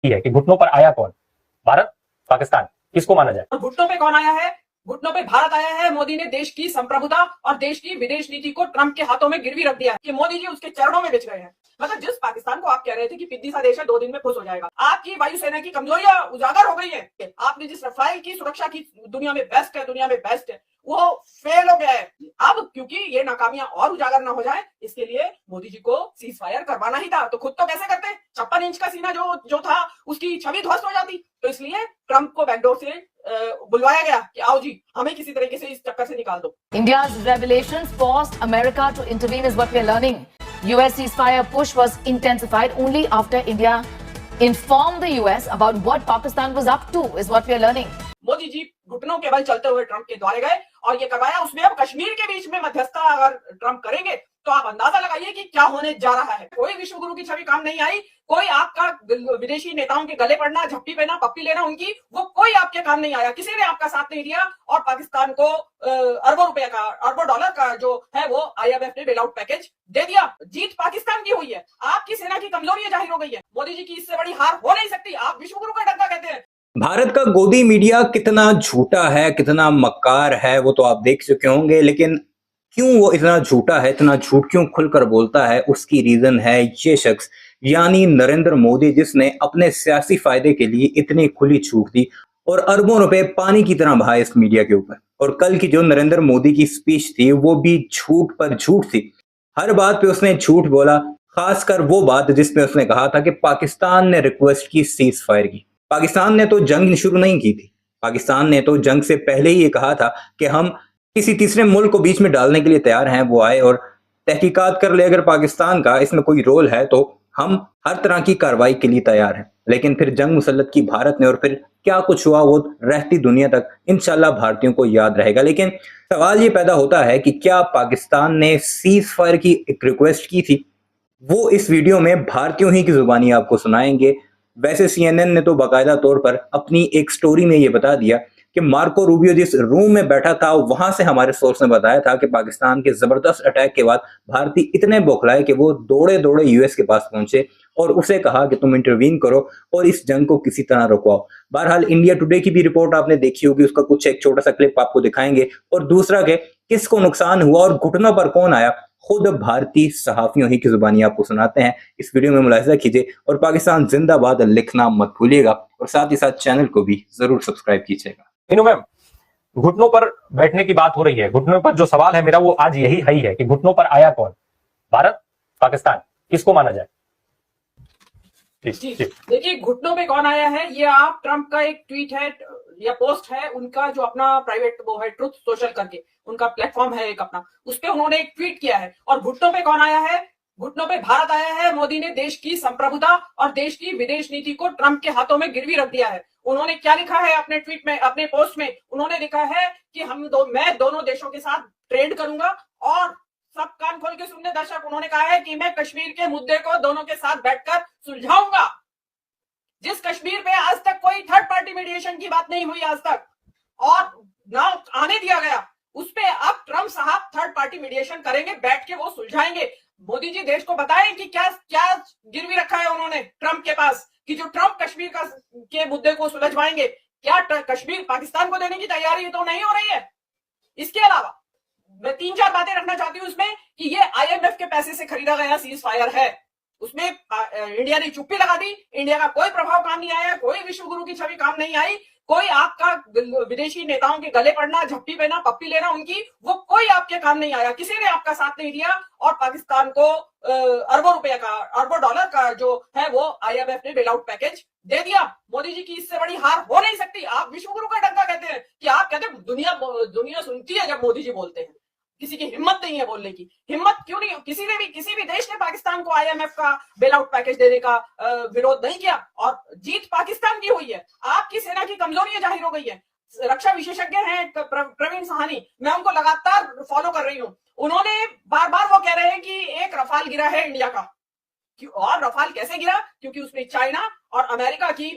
है कि घुटनों पर आया कौन, भारत, पाकिस्तान, किसको माना जाए? घुटनों पे कौन आया है? घुटनों पे भारत आया है। मोदी ने देश की संप्रभुता और देश की विदेश नीति को ट्रंप के हाथों में गिरवी रख दिया है कि मोदी जी उसके चरणों में बिछ गए हैं। मतलब जिस पाकिस्तान को आप कह रहे थे कि पिद्दी सा देश है, 2 दिन में खुश हो जाएगा, आपकी वायुसेना की कमजोरियां उजागर हो गई है। आपने जिस रफाल की सुरक्षा की दुनिया में बेस्ट है, दुनिया में बेस्ट है, वो फेल हो गया है। अब क्योंकि ये नाकामियां और उजागर ना हो जाए, इसके लिए मोदी जी को सीज फायर करवाना ही था। तो खुद तो कैसे करते? 56 इंच का सीना जो था उसकी छवि ध्वस्त हो जाती। तो इसलिए ट्रंप को बैकडोर से बुलवाया गया कि आओ जी, हमें किसी तरीके से इस चक्कर से निकाल दो। India's revelations forced America to intervene is what we are learning. US ceasefire push was intensified only after India informed the US about what Pakistan was up to is what we are learning. Modi ji घुटनों के बल चलते हुए Trump के द्वारे गए और ये करवाया। उसमें अब कश्मीर के बीच में मध्यस्थता अगर ट्रंप करेंगे तो आप अंदाजा लगाइए कि क्या होने जा रहा है। कोई विश्व गुरु की छवि काम नहीं आई, कोई आपका विदेशी नेताओं के गले पड़ना, झप्पी पहना, पप्पी लेना उनकी, वो कोई आपके काम नहीं आया। किसी ने आपका साथ नहीं दिया और पाकिस्तान को अरबों रुपए का, अरबों डॉलर का जो है वो IMF ने बेल आउट पैकेज दे दिया। जीत पाकिस्तान की हुई है। आपकी सेना की कमजोरी जाहिर हो गई है। मोदी जी की इससे बड़ी हार हो नहीं सकती। आप विश्व गुरु का डंका कहते हैं। भारत का गोदी मीडिया कितना झूठा है, कितना मक्कार है, वो तो आप देख चुके होंगे। लेकिन क्यों वो इतना झूठा है, इतना झूठ क्यों खुलकर बोलता है, उसकी रीजन है ये शख्स यानी नरेंद्र मोदी, जिसने अपने सियासी फायदे के लिए इतनी खुली छूट दी और अरबों रुपए पानी की तरह बहाए इस मीडिया के ऊपर। और कल की जो नरेंद्र मोदी की स्पीच थी वो भी झूठ पर झूठ थी। हर बात पे उसने झूठ बोला, खासकर वो बात जिसमें उसने कहा था कि पाकिस्तान ने रिक्वेस्ट की सीज फायर की। पाकिस्तान ने तो जंग शुरू नहीं की थी। पाकिस्तान ने तो जंग से पहले ही ये कहा था कि हम किसी तीसरे मुल्क को बीच में डालने के लिए तैयार हैं। वो आए और तहकीकात कर ले, अगर पाकिस्तान का इसमें कोई रोल है तो हम हर तरह की कार्रवाई के लिए तैयार हैं। लेकिन फिर जंग मुसल्लत की भारत ने और फिर क्या कुछ हुआ वो रहती दुनिया तक इंशाल्लाह भारतीयों को याद रहेगा। लेकिन सवाल ये पैदा होता है कि क्या पाकिस्तान ने सीज फायर की एक रिक्वेस्ट की थी? वो इस वीडियो में भारतीयों ही की जुबानी आपको सुनाएंगे। वैसे CNN ने तो बाकायदा तौर पर अपनी एक स्टोरी में ये बता दिया कि मार्को रूबियो जिस रूम में बैठा था वहां से हमारे सोर्स ने बताया था कि पाकिस्तान के जबरदस्त अटैक के बाद भारतीय इतने बौखलाए कि वो दौड़े दौड़े US के पास पहुंचे और उसे कहा कि तुम इंटरवीन करो और इस जंग को किसी तरह रुकवाओ। बहरहाल इंडिया टुडे की भी रिपोर्ट आपने देखी होगी, उसका कुछ एक छोटा सा क्लिप आपको दिखाएंगे। और दूसरा के किसको नुकसान हुआ और घुटनों पर कौन आया, खुद भारतीय सहाफियों ही की जुबानी आपको सुनाते हैं। इस वीडियो में मुलाहिजा कीजिए और पाकिस्तान जिंदाबाद लिखना मत भूलिएगा और साथ ही साथ चैनल को भी जरूर सब्सक्राइब कीजिएगा। मीनू मैम, घुटनों पर बैठने की बात हो रही है। घुटनों पर जो सवाल है मेरा वो आज यही है कि घुटनों पर आया कौन, भारत, पाकिस्तान, किसको माना जाए? देखिए घुटनों पे कौन आया है, ये आप ट्रंप का एक ट्वीट है या पोस्ट है उनका, जो अपना प्राइवेट वो है ट्रुथ सोशल करके उनका प्लेटफॉर्म है एक अपना, उस पे उन्होंने एक ट्वीट किया है। और घुटनों पे कौन आया है? घुटनों पे भारत आया है। मोदी ने देश की संप्रभुता और देश की विदेश नीति को ट्रंप के हाथों में गिरवी रख दिया है। उन्होंने क्या लिखा है अपने ट्वीट में, अपने पोस्ट में? उन्होंने लिखा है कि मैं दोनों देशों के साथ ट्रेड करूंगा और सब कान खोल के सुनने दर्शक, उन्होंने कहा है कि मैं कश्मीर के मुद्दे को दोनों के साथ बैठकर सुलझाऊंगा। जिस कश्मीर पे आज तक कोई थर्ड पार्टी मीडिएशन की बात नहीं हुई आज तक और ना आने दिया गया, उस पे अब ट्रंप साहब थर्ड पार्टी मीडिएशन करेंगे, बैठ के वो सुलझाएंगे। मोदी जी देश को बताएं कि क्या क्या गिरवी रखा है उन्होंने ट्रंप के पास, कि जो ट्रंप कश्मीर के मुद्दे को सुलझवाएंगे। क्या कश्मीर पाकिस्तान को देने की तैयारी तो नहीं हो रही है? इसके अलावा मैं 3-4 बातें रखना चाहती हूँ उसमें कि ये IMF के पैसे से खरीदा गया सीज फायर है। उसमें इंडिया ने चुप्पी लगा दी। इंडिया का कोई प्रभाव काम नहीं आया, कोई विश्व गुरु की छवि काम नहीं आई, कोई आपका विदेशी नेताओं के गले पड़ना, झप्पी पहना, पप्पी लेना उनकी, वो कोई आपके काम नहीं आया। किसी ने आपका साथ नहीं दिया और पाकिस्तान को अरबों रुपए का, अरबों डॉलर का जो है वो IMF ने बेल आउट पैकेज दे दिया। मोदी जी की इससे बड़ी हार हो नहीं सकती। आप विश्व गुरु का डंका कहते हैं कि आप कहते हैं दुनिया सुनती है जब मोदी जी बोलते हैं। किसी की हिम्मत नहीं है बोलने की। हिम्मत क्यों नहीं? किसी भी देश ने पाकिस्तान को IMF का बेल आउट पैकेज देने का विरोध नहीं किया और जीत पाकिस्तान की हुई है। आपकी सेना की कमजोरियां जाहिर हो गई है। रक्षा विशेषज्ञ हैं प्रवीण साहनी, मैं उनको लगातार फॉलो कर रही हूं। उन्होंने बार बार वो कह रहे हैं कि एक रफाल गिरा है इंडिया का। और रफाल कैसे गिरा? क्योंकि उसमें चाइना और अमेरिका की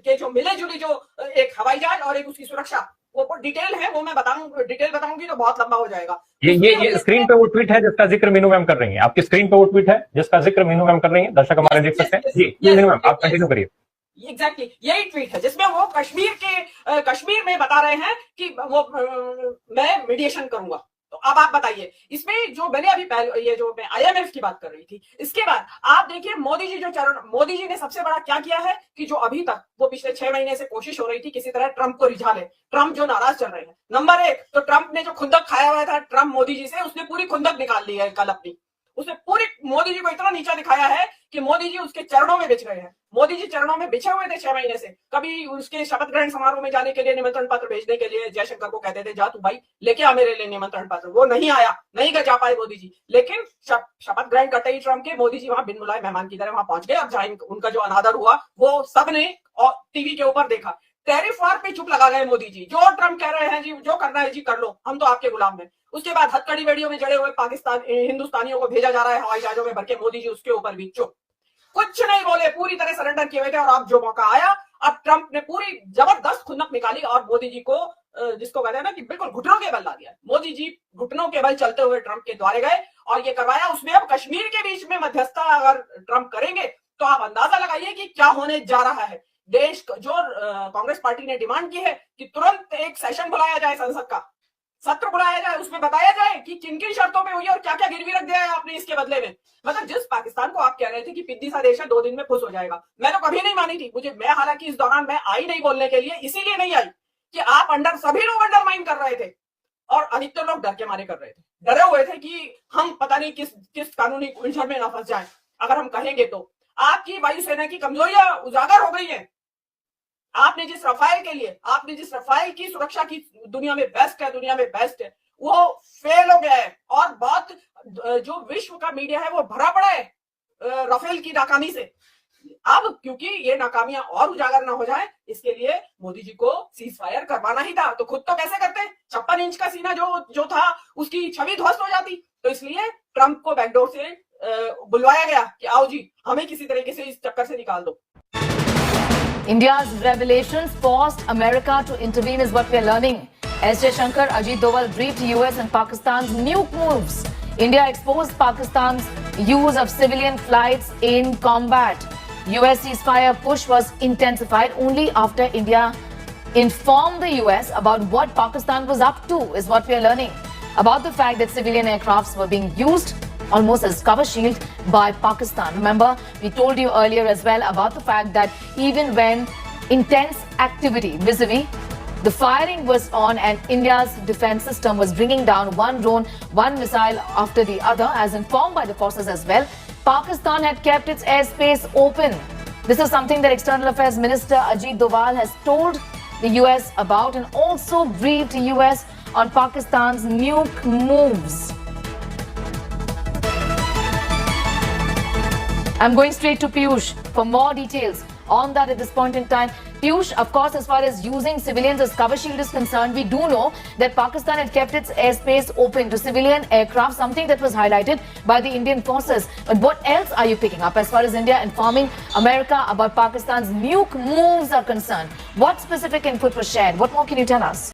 जो मिले जुली जो एक हवाई जहाज और एक उसकी सुरक्षा, वो डिटेल है, वो मैं डिटेल बताऊंगी तो बहुत लंबा हो जाएगा। ये स्क्रीन पे वो ट्वीट है जिसका जिक्र मीनू मैम कर रही हैं। आपकी स्क्रीन पे वो ट्वीट है जिसका जिक्र मीनू मैम कर रही हैं, दर्शक हमारे देख सकते हैं। जी मीनू मैम आप कंटिन्यू करिए। एग्जैक्टली यही ट्वीट है जिसमें वो कश्मीर में बता रहे हैं कि वो मैं मीडिएशन करूंगा। तो अब आप बताइए, इसमें जो मैंने अभी पहले ये जो मैं IMF की बात कर रही थी, इसके बाद आप देखिए मोदी जी ने सबसे बड़ा क्या किया है कि जो अभी तक वो पिछले 6 महीने से कोशिश हो रही थी किसी तरह ट्रंप को रिझा ले, ट्रंप जो नाराज चल रहे हैं। नंबर 1 तो ट्रंप ने जो खुंदक खाया हुआ था ट्रंप मोदी जी से, उसने पूरी खुंदक निकाल ली है कल अपनी। उसने पूरी मोदी जी को इतना नीचा दिखाया है कि मोदी जी उसके चरणों में बिछ गए हैं। मोदी जी चरणों में बिछे हुए थे 6 महीने से। कभी उसके शपथ ग्रहण समारोह में जाने के लिए निमंत्रण पत्र भेजने के लिए जयशंकर को कहते थे जा तू भाई लेके आ मेरे लिए निमंत्रण पत्र, वो नहीं आया, नहीं जा पाए मोदी जी। लेकिन शपथ ग्रहण करते ही ट्रंप के मोदी जी वहां बिन बुलाए मेहमान की तरह वहां पहुंच गए। और जहां उनका जो अनादर हुआ वो सबने टीवी के ऊपर देखा। टैरिफ वार पे चुप लगा गए मोदी जी। जो ट्रंप कह रहे हैं जी जो करना है जी कर लो, हम तो आपके गुलाम हैं। उसके बाद हथकड़ी बेड़ियों में जड़े हुए हिंदुस्तानियों को भेजा जा रहा है हवाई जहाजों में भर के, मोदी जी उसके ऊपर भी चुप, कुछ नहीं बोले, पूरी तरह सरेंडर किए हुए थे। और अब जो मौका आया, अब ट्रंप ने पूरी जबरदस्त खुंदक निकाली और मोदी जी को जिसको कहते हैं ना कि बिल्कुल घुटनों के बल ला दिया। मोदी जी घुटनों के बल चलते हुए ट्रंप के द्वारे गए और ये करवाया। उसमें अब कश्मीर के बीच में मध्यस्थता अगर ट्रंप करेंगे तो आप अंदाजा लगाइए कि क्या होने जा रहा है। देश जो कांग्रेस पार्टी ने डिमांड की है कि तुरंत एक सेशन बुलाया जाए, संसद का सत्र बुलाया जाए, उसमें बताया जाए कि किन किन शर्तों पे हुई और क्या क्या गिरवी रख दिया है आपने इसके बदले में। मतलब जिस पाकिस्तान को आप कह रहे थे कि पिद्दी सा देश है 2 दिन में खुश हो जाएगा, मैं तो कभी नहीं मानी थी। मैं हालांकि इस दौरान मैं आई नहीं बोलने के लिए, इसीलिए नहीं आई कि आप सभी लोग अंडरमाइन कर रहे थे और अधिकतर लोग डर के मारे कर रहे थे, डरे हुए थे कि हम पता नहीं किस कानूनी उलझन में ना फंस जाए अगर हम कहेंगे तो। आपकी वायुसेना की कमजोरियां उजागर हो गई है। आपने जिस रफाल की सुरक्षा की दुनिया में बेस्ट है, वो फेल हो गया है। और बहुत जो विश्व का मीडिया है वो भरा पड़ा है राफेल की नाकामी से। अब क्योंकि ये नाकामियां और उजागर ना हो जाए, इसके लिए मोदी जी को सीज फायर करवाना ही था। तो खुद तो कैसे करते, 56 इंच का सीना जो था उसकी छवि ध्वस्त हो जाती। तो इसलिए ट्रंप को बैकडोर से बुलवाया गया कि आओ जी हमें किसी तरीके से इस चक्कर से निकाल दो। India's revelations forced America to intervene is what we are learning. S. Jaishankar, Ajit Doval briefed US and Pakistan's nuke moves. India exposed Pakistan's use of civilian flights in combat. US ceasefire push was intensified only after India informed the US about what Pakistan was up to is what we are learning. About the fact that civilian aircrafts were being used almost as cover shield by Pakistan. Remember, we told you earlier as well about the fact that even when intense activity vis-a-vis, the firing was on and India's defense system was bringing down one drone, one missile after the other, as informed by the forces as well, Pakistan had kept its airspace open. This is something that External Affairs Minister Ajit Doval has told the US about and also briefed the US on Pakistan's nuke moves. I'm going straight to Piyush for more details on that at this point in time. Piyush, of course, as far as using civilians as cover shield is concerned, we do know that Pakistan had kept its airspace open to civilian aircraft, something that was highlighted by the Indian forces. But what else are you picking up as far as India informing America about Pakistan's nuke moves are concerned? What specific input was shared? What more can you tell us?